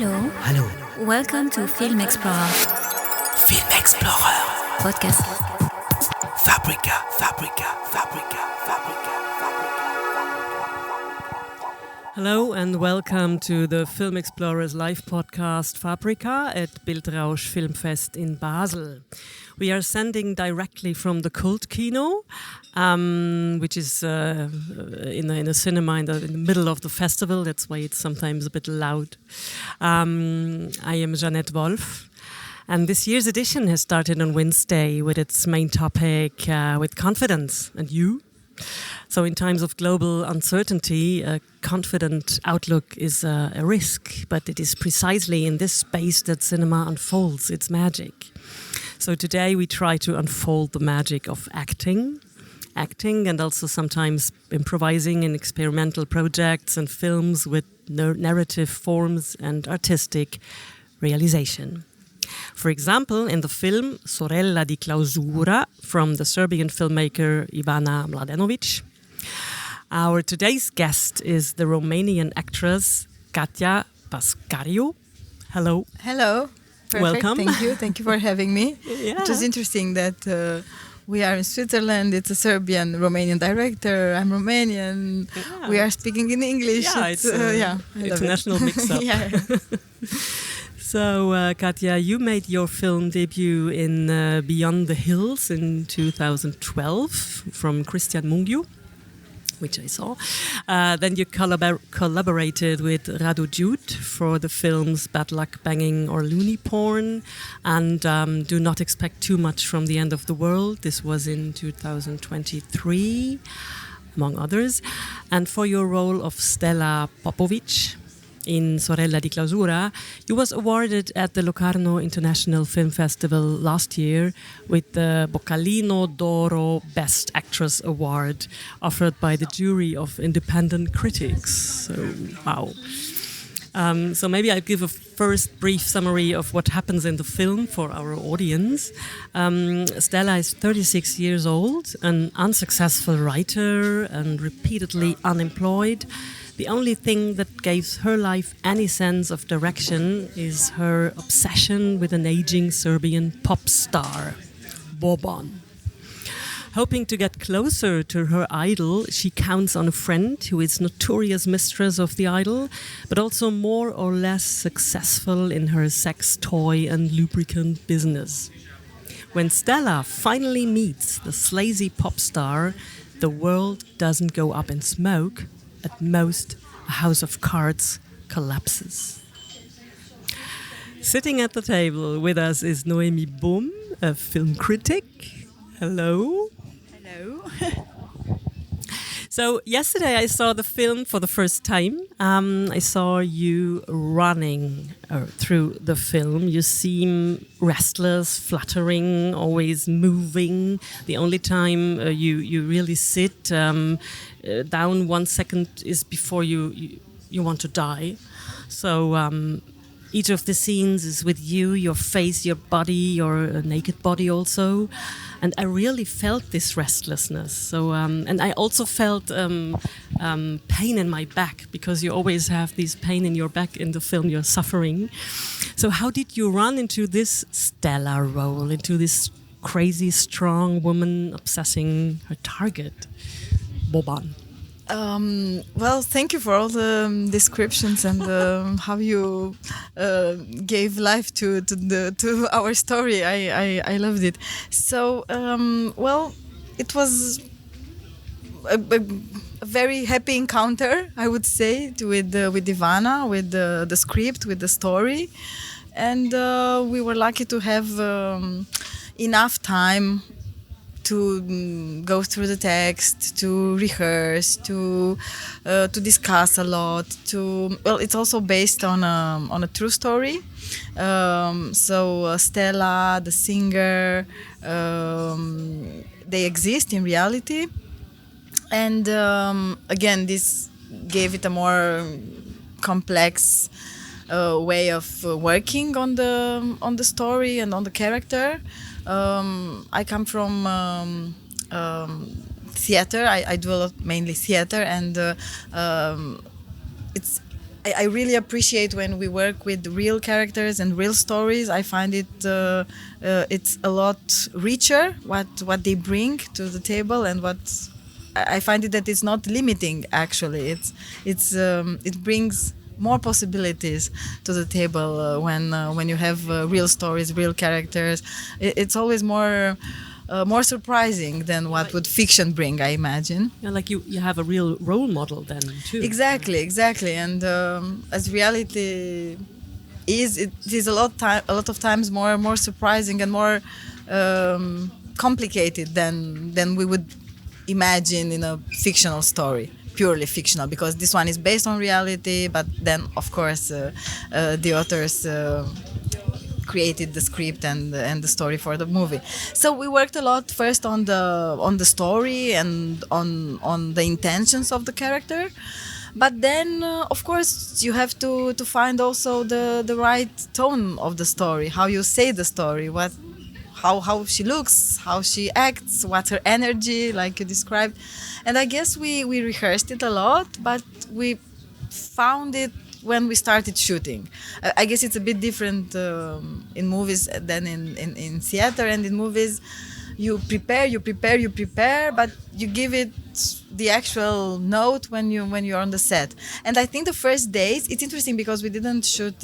Hallo. Hallo. Welcome to Film Explorer. Film Explorer. Podcast. Fabrica. Hello and welcome to the Film Explorers live podcast Fabrica at Bildrausch Filmfest in Basel. We are sending directly from the Cult Kino, which is in a cinema in the middle of the festival. That's why it's sometimes a bit loud. I am Jeannette Wolf. And this year's edition has started on Wednesday with its main topic, with confidence. And you? So in times of global uncertainty, a confident outlook is a risk, but it is precisely in this space that cinema unfolds its magic. So today we try to unfold the magic of acting and also sometimes improvising in experimental projects and films with narrative forms and artistic realization. For example, in the film Sorella di clausura from the Serbian filmmaker Ivana Mladenović. Our today's guest is the Romanian actress Katia Pascariu. Hello. Hello. Perfect. Welcome. Thank you for having me. Yeah. It was interesting that we are in Switzerland. It's a Serbian-Romanian director. I'm Romanian. Yeah. We are speaking in English. Yeah, it's an international mix-up. Yeah. So, Katia, you made your film debut in Beyond the Hills in 2012 from Cristian Mungiu, which I saw. Then you collaborated with Radu Jude for the films Bad Luck Banging or Loony Porn and Do Not Expect Too Much from the End of the World. This was in 2023, among others. And for your role of Stella Popovic in Sorella di clausura, you was awarded at the Locarno International Film Festival last year with the Boccalino d'Oro Best Actress Award offered by the jury of independent critics. So, wow. So maybe I'll give a first brief summary of what happens in the film for our audience. Stella is 36 years old, an unsuccessful writer and repeatedly unemployed. The only thing that gives her life any sense of direction is her obsession with an aging Serbian pop star, Baume. Hoping to get closer to her idol, she counts on a friend who is notorious mistress of the idol, but also more or less successful in her sex toy and lubricant business. When Stella finally meets the sleazy pop star, the world doesn't go up in smoke. At most, a house of cards collapses. Sitting at the table with us is Noémie Baume, a film critic. Hello. Hello. So yesterday I saw the film for the first time. I saw you running through the film. You seem restless, fluttering, always moving. The only time you really sit down 1 second is before you want to die. So each of the scenes is with you, your face, your body, your naked body also. And I really felt this restlessness. So, and I also felt pain in my back, because you always have this pain in your back in the film, you're suffering. So how did you run into this Stella role, into this crazy, strong woman obsessing her target, Boban? Well, thank you for all the descriptions and how you gave life to our story. I loved it. So, well, it was a very happy encounter, I would say, with Ivana, with the script, with the story, and we were lucky to have enough time to go through the text, to rehearse, to discuss a lot. Well, it's also based on a true story. So Stella, the singer, they exist in reality, and again, this gave it a more complex way of working on the story and on the character. I come from theater. I do a lot, mainly theater, and it's I really appreciate when we work with real characters and real stories. I find it's a lot richer what they bring to the table, and what I find it that it's not limiting. Actually, it brings more possibilities to the table when you have real stories, real characters. It's always more surprising than what would fiction bring, I imagine. Yeah, like you have a real role model then too. Exactly. And as reality it is a lot of times more surprising and more complicated than we would imagine in a fictional story. Purely fictional, because this one is based on reality, but then of course the authors created the script and the story for the movie. So we worked a lot first on the story and on the intentions of the character, but then of course you have to find also the right tone of the story, how you say the story, how she looks, how she acts, what's her energy, like you described. And I guess we rehearsed it a lot, but we found it when we started shooting. I guess it's a bit different in movies than in theater. And in movies, you prepare, but you give it the actual note when you're on the set. And I think the first days, it's interesting because we didn't shoot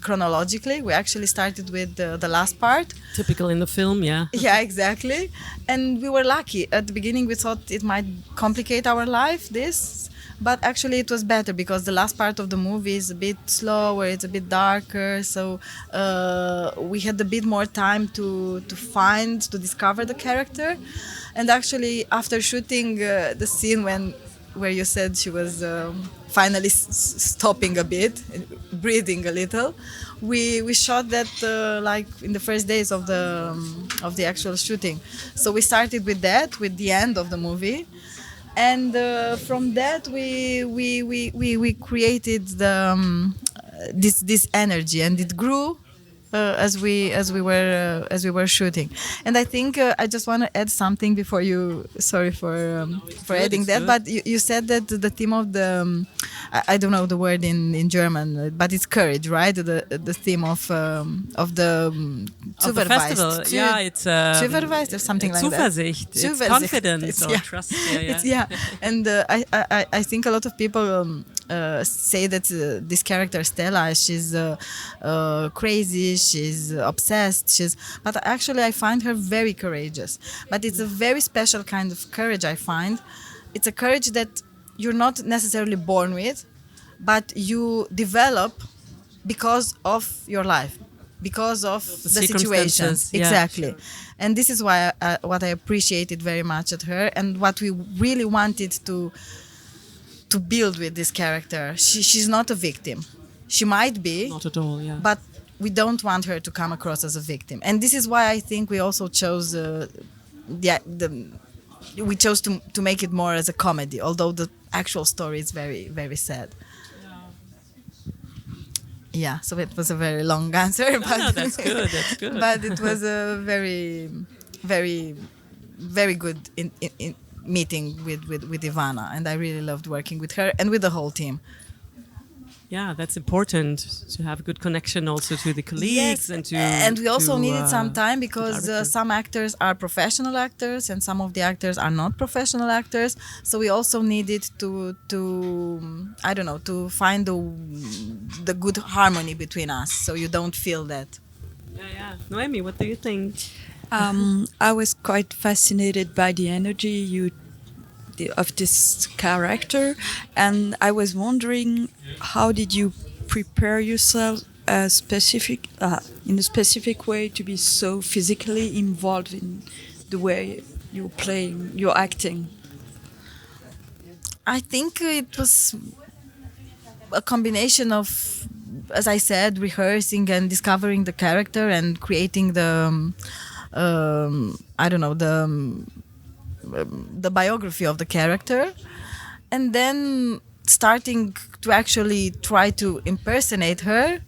chronologically. We actually started with the last part. Typical in the film, yeah. Yeah, exactly. And we were lucky. At the beginning, we thought it might complicate our life, this. But actually it was better because the last part of the movie is a bit slower, it's a bit darker, so we had a bit more time to discover the character. And actually after shooting the scene where you said she was finally stopping a bit, breathing a little, we shot that like in the first days of the actual shooting. So we started with that, with the end of the movie. And from that we created this energy, and it grew as we were shooting. And I think I just want to add something before you. Sorry for adding that, but you said that the theme of the I don't know the word in German, but it's courage, right? The theme of the festival. Yeah, it's Zuversicht or something like that. Zuversicht. It's confidence or trust. Yeah. And I think a lot of people say that this character Stella, she's crazy, she's obsessed, but actually I find her very courageous. But it's a very special kind of courage, I find. It's a courage that you're not necessarily born with, but you develop because of your life, because of the situation. Yeah. Exactly. And this is why what I appreciated very much at her, and what we really wanted to build with this character. She's not a victim. She might be. Not at all, yeah. But we don't want her to come across as a victim. And this is why I think we also chose we chose to make it more as a comedy, although the actual story is very, very sad. Yeah, so it was a very long answer. But No, that's good. That's good. But it was a very, very, very good in meeting with Ivana, and I really loved working with her and with the whole team. Yeah, that's important to have a good connection also to the colleagues. Yes, and we also needed some time because director. some actors are professional actors and some of the actors are not professional actors. So we also needed to I don't know, to find the good harmony between us, so you don't feel that. Yeah. Noémie, what do you think? I was quite fascinated by the energy of this character, and I was wondering, how did you prepare yourself in a specific way to be so physically involved in the way you're playing, you're acting? I think it was a combination of, as I said, rehearsing and discovering the character and creating the the biography of the character, and then starting to actually try to impersonate her.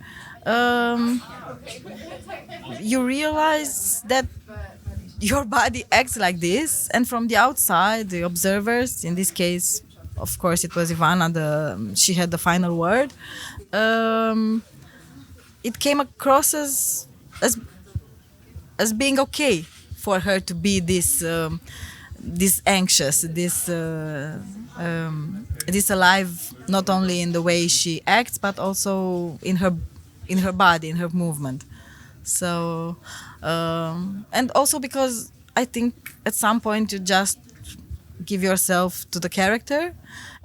You realize that your body acts like this, and from the outside, the observers, in this case of course it was Ivana. She had the final word. It came across as being okay for her to be this anxious, this alive, not only in the way she acts, but also in her body, in her movement. So, and also because I think at some point you just give yourself to the character,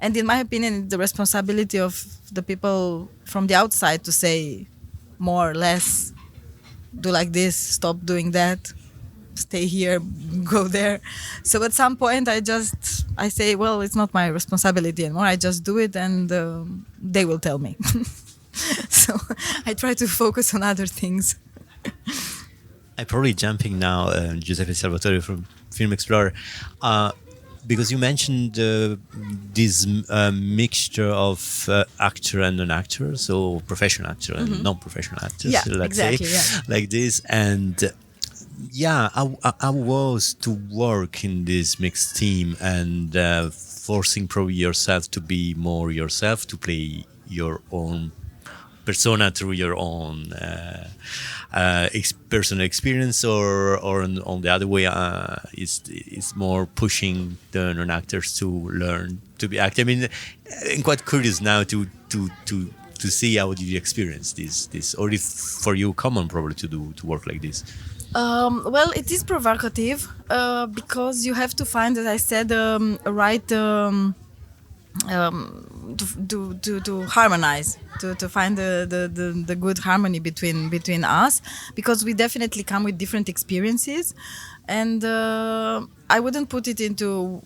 and in my opinion, it's the responsibility of the people from the outside to say more or less, do like this, stop doing that, stay here, go there. So at some point I say, well, it's not my responsibility anymore. I just do it, and they will tell me. So I try to focus on other things. I'm probably jumping now, Giuseppe Salvatore from Film Explorer, because you mentioned this mixture of actor and non-actor, so professional actor and non-professional actors, let's say, like this. And I was to work in this mixed team and forcing probably yourself to be more yourself, to play your own persona through your own personal experience, or on the other way, is more pushing the non-actors to learn to be active. I mean, I'm quite curious now to see how did you experience this, or if for you common probably to work like this. Well, it is provocative because you have to find, as I said, a right to harmonize, to find the good harmony between us, because we definitely come with different experiences, and I wouldn't put it into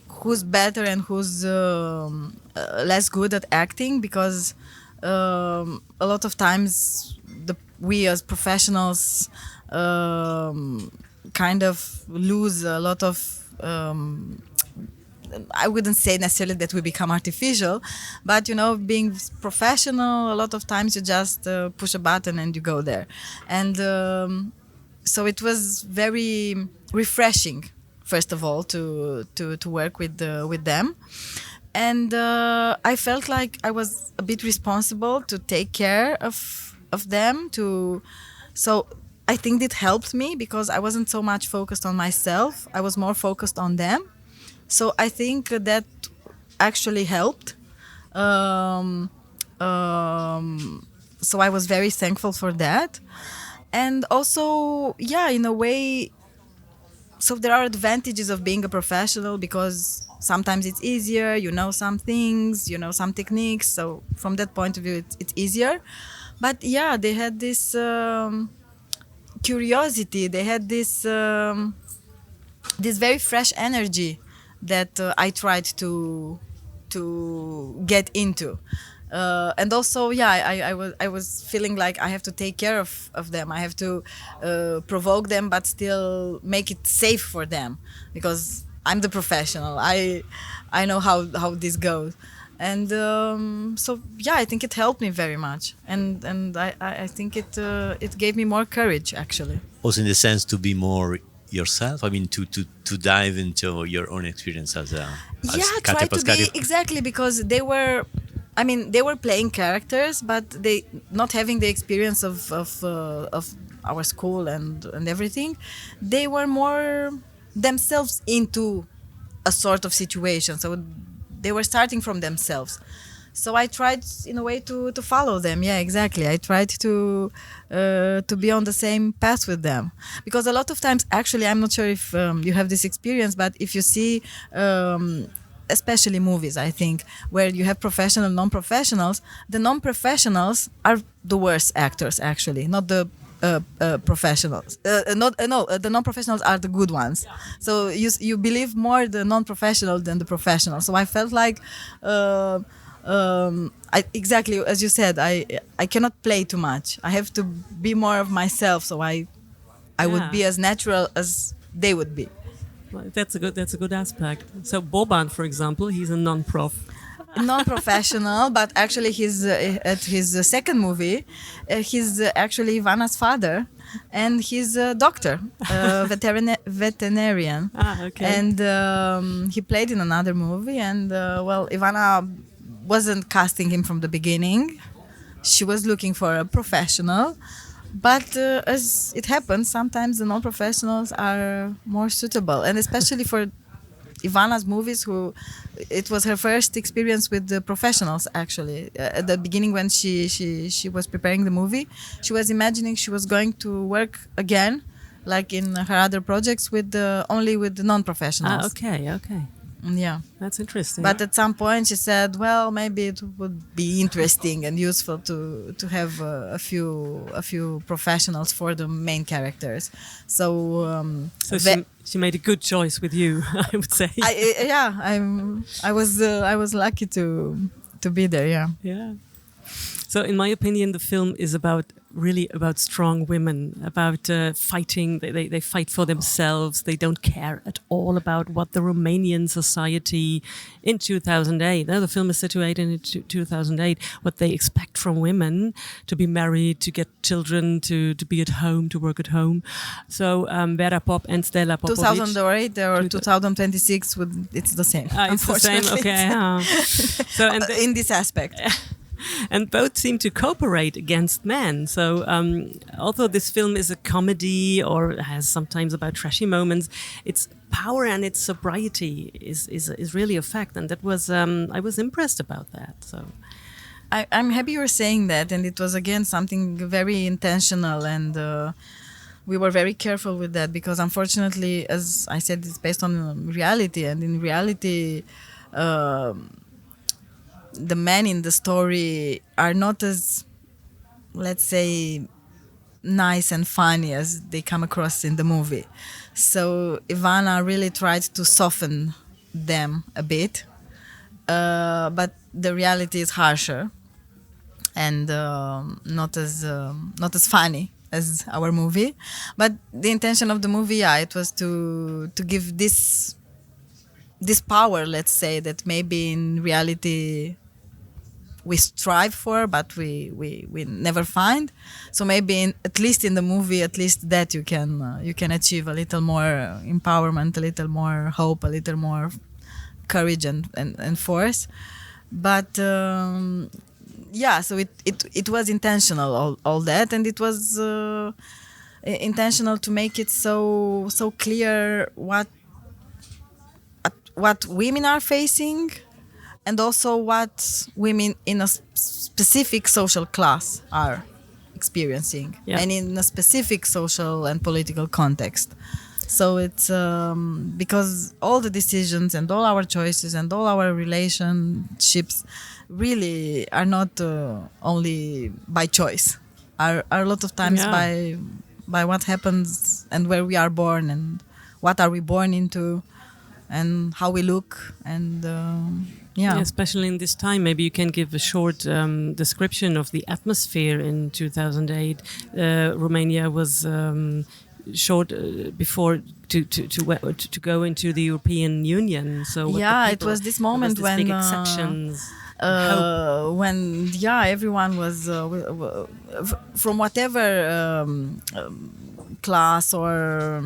who's better and who's less good at acting, because a lot of times we as professionals kind of lose a lot of I wouldn't say necessarily that we become artificial, but being professional, a lot of times you just push a button and you go there. And so it was very refreshing, first of all, to work with them. And I felt like I was a bit responsible to take care of them. So I think it helped me, because I wasn't so much focused on myself. I was more focused on them. So I think that actually helped. So I was very thankful for that. And also, in a way, so there are advantages of being a professional, because sometimes it's easier, some things, some techniques. So from that point of view, it's easier. But they had this curiosity. They had this very fresh energy that I tried to get into, and also I was feeling like I have to take care of them. I have to provoke them, but still make it safe for them, because I'm the professional. I know how this goes, and so I think it helped me very much, and I think it gave me more courage, actually. Also, in the sense to be more yourself. I mean, to dive into your own experience as try Katia to Pascariu. be, exactly, because they were playing characters, but they not having the experience of our school and everything. They were more themselves into a sort of situation, so they were starting from themselves. So I tried, in a way, to follow them. Yeah, exactly. I tried to be on the same path with them, because a lot of times, actually, I'm not sure if you have this experience, but if you see, especially movies, I think, where you have professional, non-professionals, the non-professionals are the worst actors, actually, not the professionals. The non-professionals are the good ones. So you believe more the non-professional than the professional. So I felt like. Exactly as you said, I cannot play too much. I have to be more of myself, so I would be as natural as they would be. Well, that's a good aspect. So Boban, for example, he's a non-prof. non-professional, but actually he's at his second movie. He's actually Ivana's father, and he's a doctor, veterinarian. Okay. And he played in another movie. And Ivana wasn't casting him from the beginning. She was looking for a professional. But as it happens, sometimes the non-professionals are more suitable, and especially for Ivana's movies, it was her first experience with the professionals. Actually, at the beginning, when she was preparing the movie, she was imagining she was going to work again, like in her other projects, only with the non-professionals. Okay. Yeah, That's interesting. but at some point she said, well, maybe it would be interesting and useful to have a few professionals for the main characters. So she made a good choice with you, I would say. I was lucky to be there. Yeah. Yeah. So, in my opinion, the film is really about strong women, about fighting. They fight for themselves. They don't care at all about what the Romanian society in 2008. Now, the film is situated in 2008. What they expect from women: to be married, to get children, to be at home, to work at home. So, Vera Pop and Stella Popovic. 2008 or 2026, it's the same. It's the same. Okay. So, and in this aspect. And both seem to cooperate against men. So although this film is a comedy or has sometimes about trashy moments, its power and its sobriety is really a fact. And that was I was impressed about that. So I'm happy you're saying that. And it was, again, something very intentional. And we were very careful with that because, unfortunately, as I said, it's based on reality. And in reality, the men in the story are not as, let's say, nice and funny as they come across in the movie. So Ivana really tried to soften them a bit, but the reality is harsher and not as funny as our movie. But the intention of the movie, it was to give this power, let's say, that maybe in reality we strive for, but we never find. So maybe at least in the movie, at least that you can achieve a little more empowerment, a little more hope, a little more courage and force. But so it was intentional, all that, and it was intentional to make it so clear what women are facing, and also what women in a specific social class are experiencing, and in a specific social and political context. So it's because all the decisions and all our choices and all our relationships really are not only by choice, are a lot of times by what happens and where we are born and what are we born into and how we look and especially in this time, maybe you can give a short description of the atmosphere in 2008. Romania was short before to go into the European Union. So it was this moment when big exceptions. When everyone was from whatever class or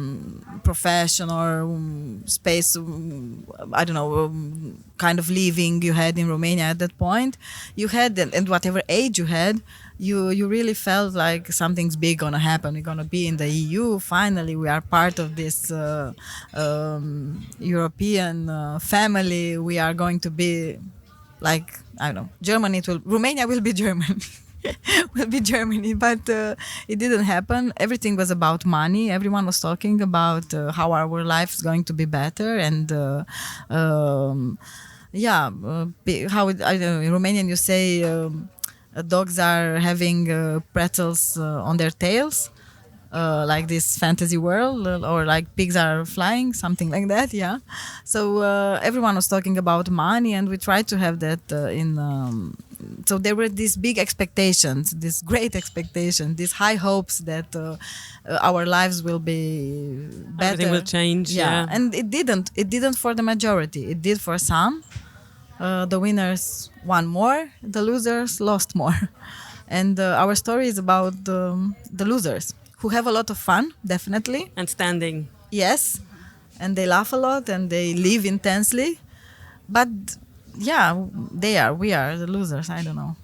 profession or space, I don't know, kind of living you had in Romania at that point, you had, and whatever age you had, you really felt like something's big gonna happen. We're gonna be in the EU. Finally, we are part of this European family. We are going to be like, I don't know, Romania will be German. Will be Germany, but it didn't happen. Everything was about money. Everyone was talking about how our life is going to be better, and how I don't know, in Romanian you say dogs are having pretzels on their tails, like this fantasy world, or like pigs are flying, something like that. Yeah. So everyone was talking about money, and we tried to have that so there were these big expectations, these great expectations, these high hopes that our lives will be better. Everything will change. Yeah. And it didn't. It didn't for the majority. It did for some, The winners won more, the losers lost more. And our story is about the losers who have a lot of fun, definitely. And standing. Yes, and they laugh a lot and they live intensely. But yeah, we are the losers, I don't know.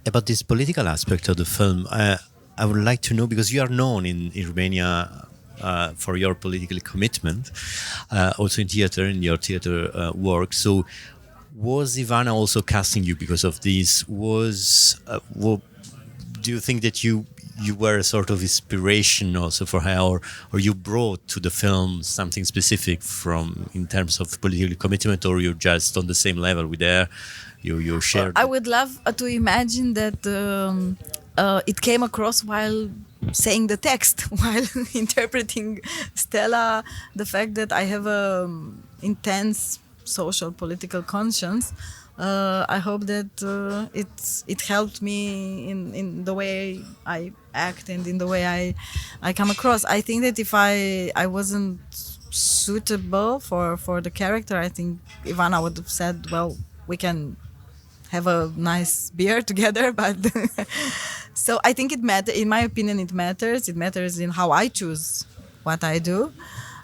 About this political aspect of the film, I would like to know, because you are known in Romania for your political commitment, also in theater, in your theater work. So was Ivana also casting you because of this? Do you think that you were a sort of inspiration also for her, or you brought to the film something specific from in terms of political commitment, or you're just on the same level with her? You shared. I would love to imagine that it came across while saying the text, while interpreting Stella, the fact that I have a intense social political conscience. I hope that it helped me in the way I act and in the way I come across. I think that if I wasn't suitable for the character, I think Ivana would have said, well, we can have a nice beer together, but so I think it matters. In my opinion, it matters. It matters in how I choose what I do.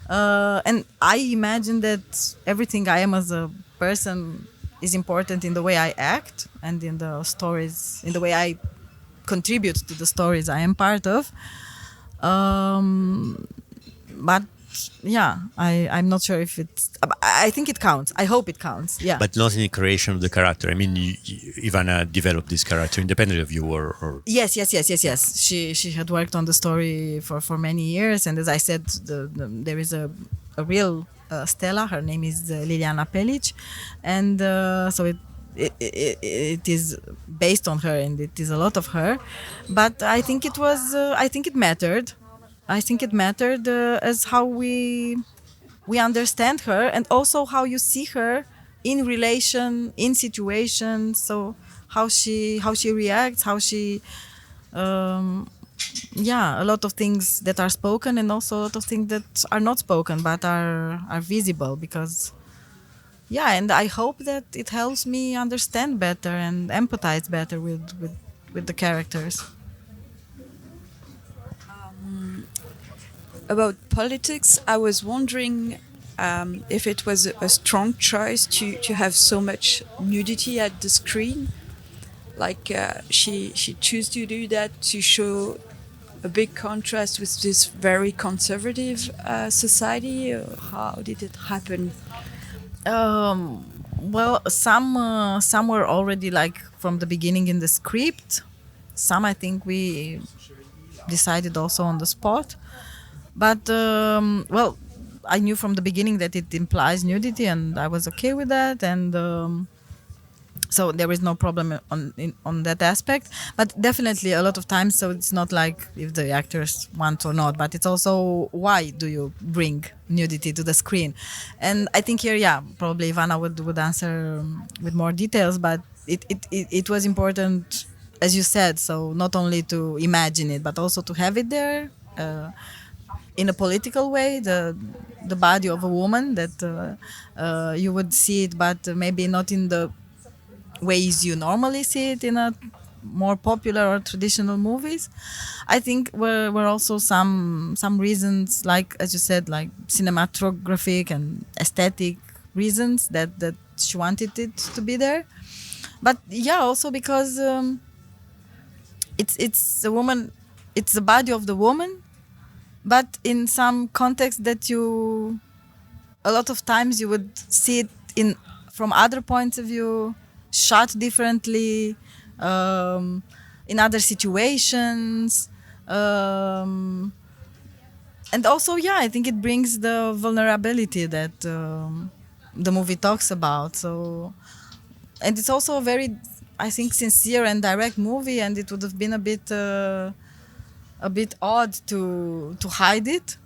And I imagine that everything I am as a person is important in the way I act and in the stories, in the way I contribute to the stories I am part of. But yeah, I'm not sure if it's. I think it counts. I hope it counts. Yeah. But not in the creation of the character. I mean, Ivana developed this character independently of you, or. Yes. She had worked on the story for many years, and as I said, there is a real Stella. Her name is Liliana Pelic, and so it is based on her, and it is a lot of her. But I think it was. I think it mattered. I think it mattered as how we understand her, and also how you see her in relation, in situations. So how she reacts, how she, a lot of things that are spoken, and also a lot of things that are not spoken but are visible. Because, and I hope that it helps me understand better and empathize better with the characters. About politics, I was wondering if it was a strong choice to have so much nudity at the screen. Like she chose to do that to show a big contrast with this very conservative society. How did it happen? Well, some were already like from the beginning in the script. Some I think we decided also on the spot. But, well, I knew from the beginning that it implies nudity, and I was okay with that. And so there is no problem on that aspect. But definitely a lot of times, so it's not like if the actors want or not, but it's also why do you bring nudity to the screen? And I think here, probably Ivana would answer with more details, but it was important, as you said, so not only to imagine it, but also to have it there. In a political way, the body of a woman, that you would see it, but maybe not in the ways you normally see it in a more popular or traditional movies. I think were also some reasons, like as you said, like cinematographic and aesthetic reasons that she wanted it to be there. But also because it's a woman, it's the body of the woman. But in some context that a lot of times you would see it from other points of view, shot differently, in other situations. And also, I think it brings the vulnerability that the movie talks about. So, and it's also a very, I think, sincere and direct movie, and it would have been a bit odd to hide it.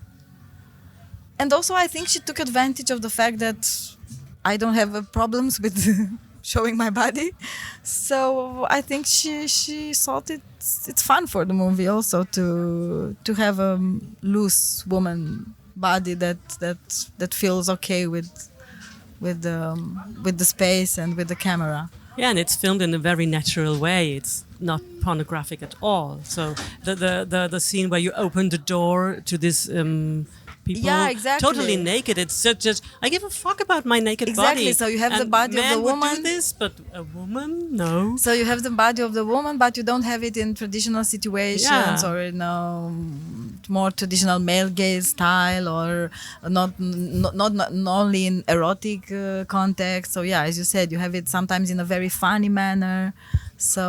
And also I think she took advantage of the fact that I don't have problems with showing my body. So I think she thought it's fun for the movie also to have a loose woman body that feels okay with with the space and with the camera. Yeah, and it's filmed in a very natural way. It's not pornographic at all. So the scene where you open the door to this people Yeah, exactly. totally naked. It's just I give a fuck about my naked Exactly, body. so you have the And body of men the would do woman. this, but a woman, no. So you have the body of the woman, but you don't have it in traditional situations Yeah. or in more traditional male gaze style, or not only in erotic context. So yeah, as you said, you have it sometimes in a very funny manner. So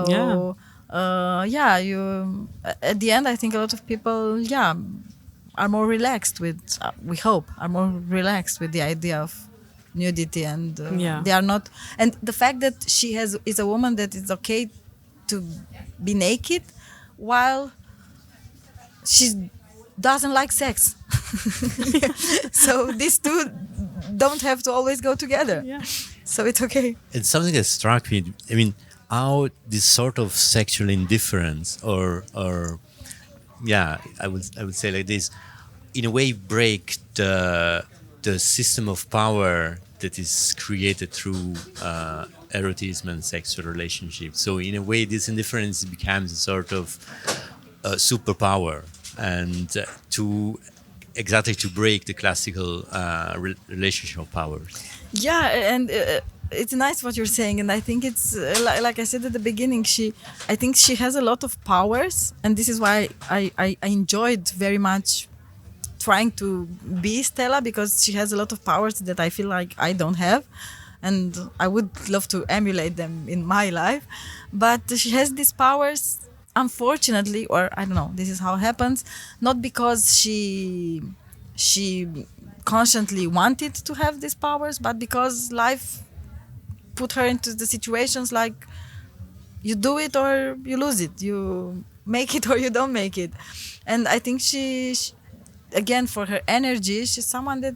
you at the end, I think a lot of people are more relaxed with. We hope are more relaxed with the idea of nudity, and they are not. And the fact that she is a woman that it's okay to be naked while she doesn't like sex. So these two don't have to always go together. Yeah. So it's okay. It's something that struck me. I mean, how this sort of sexual indifference, or I would say like this, in a way, break the system of power that is created through erotism and sexual relationships. So in a way, this indifference becomes a sort of superpower, and to break the classical relationship of powers. Yeah, and it's nice what you're saying, and I think it's like I said at the beginning. I think she has a lot of powers, and this is why I enjoyed very much trying to be Stella, because she has a lot of powers that I feel like I don't have, and I would love to emulate them in my life. But she has these powers, unfortunately, or I don't know. This is how it happens, not because she consciously wanted to have these powers, but because life put her into the situations like you do it or you lose it, you make it or you don't make it. And I think she again, for her energy, she's someone that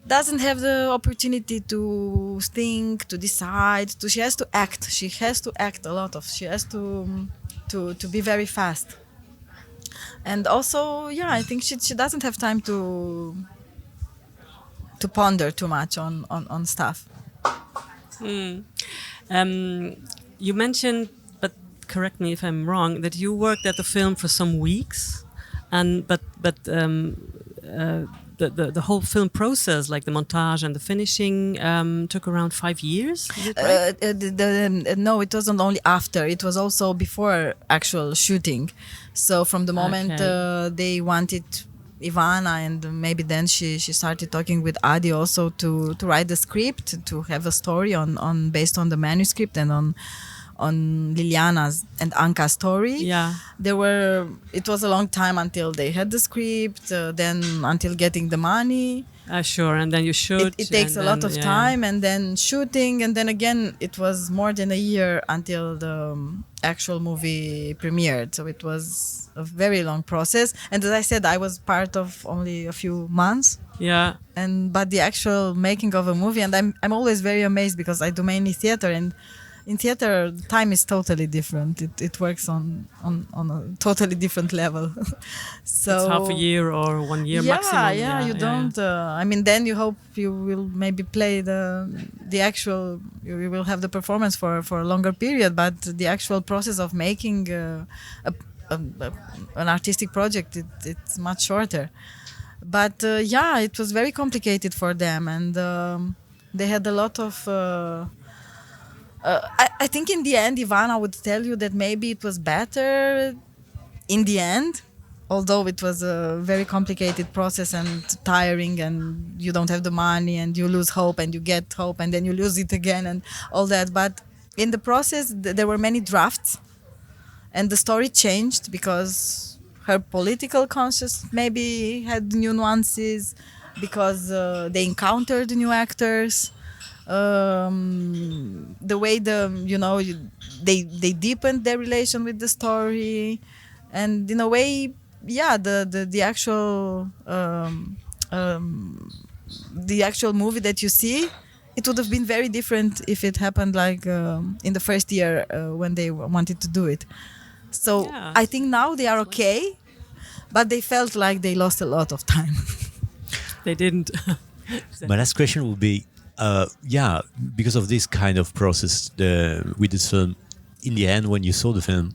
doesn't have the opportunity to think, to decide. She has to act. She has to act a lot. She has to be very fast. And also, I think she doesn't have time to ponder too much on stuff. You mentioned, but correct me if I'm wrong, that you worked at the film for some weeks, and but the whole film process, like the montage and the finishing, took around 5 years. Is it right? No, it wasn't only after. It was also before actual shooting. So from the moment they wanted Ivana, and maybe then she started talking with Adi also to write the script, to have a story on based on the manuscript and on Liliana's and Anka's story. Yeah. It was a long time until they had the script, then until getting the money. Sure, and then you shoot. It takes a lot of time, and then shooting, and then again it was more than a year until the actual movie premiered. So it was a very long process. And as I said, I was part of only a few months. Yeah. But the actual making of a movie, and I'm always very amazed because I do mainly theater, and in theater time is totally different. It works on a totally different level. So it's half a year or 1 year maximum. You don't. I mean, then you hope you will maybe play the actual. You will have the performance for a longer period, but the actual process of making an artistic project, it's much shorter. But it was very complicated for them, and they had a lot of. I think in the end, Ivana would tell you that maybe it was better in the end, although it was a very complicated process and tiring, and you don't have the money, and you lose hope, and you get hope, and then you lose it again, and all that. But in the process, there were many drafts, and the story changed because her political conscience maybe had new nuances, because they encountered new actors. The way they deepened their relation with the story, and in a way, the actual movie that you see, it would have been very different if it happened like in the first year when they wanted to do it. So I think now they are okay, but they felt like they lost a lot of time. They didn't. My last question would be, Yeah, because of this kind of process with this film, in the end, when you saw the film,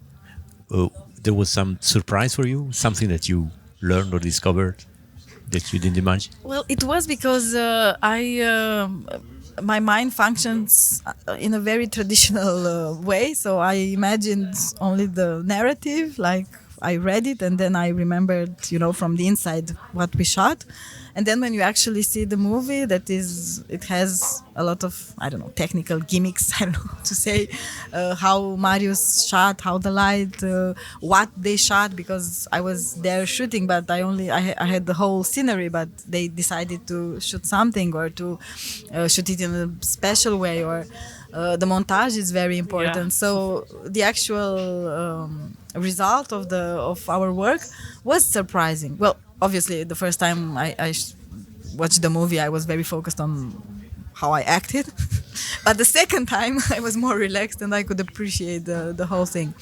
there was some surprise for you, something that you learned or discovered that you didn't imagine? Well, it was because my mind functions in a very traditional way. So I imagined only the narrative, like I read it, and then I remembered, from the inside what we shot. And then when you actually see the movie, it has a lot of, technical gimmicks, I don't know to say, how Marius shot, how the light, what they shot, because I was there shooting, but I had the whole scenery, but they decided to shoot something or to shoot it in a special way, or the montage is very important. Yeah. So the actual result of our work was surprising. Well, obviously, the first time I watched the movie, I was very focused on how I acted. But the second time, I was more relaxed and I could appreciate the whole thing.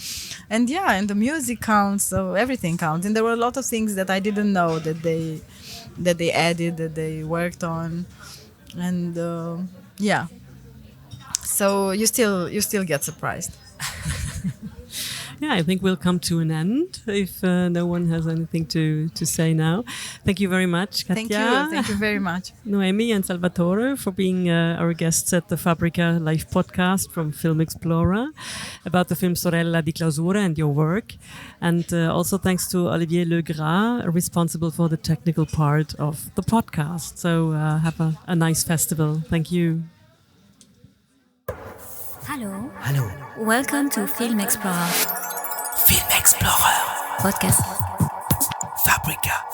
And and the music counts, so everything counts. And there were a lot of things that I didn't know that they added, that they worked on. And so you still get surprised. Yeah, I think we'll come to an end if no one has anything to say now. Thank you very much, Katia. Thank you very much. Noémie and Salvatore for being our guests at the Fabrica live podcast from Film Explorer about the film Sorella di Clausura and your work. And also thanks to Olivier Legras, responsible for the technical part of the podcast. So have a nice festival. Thank you. Hello. Hello. Welcome to Film Explorer. Film Explorer. Podcast. Fabrica.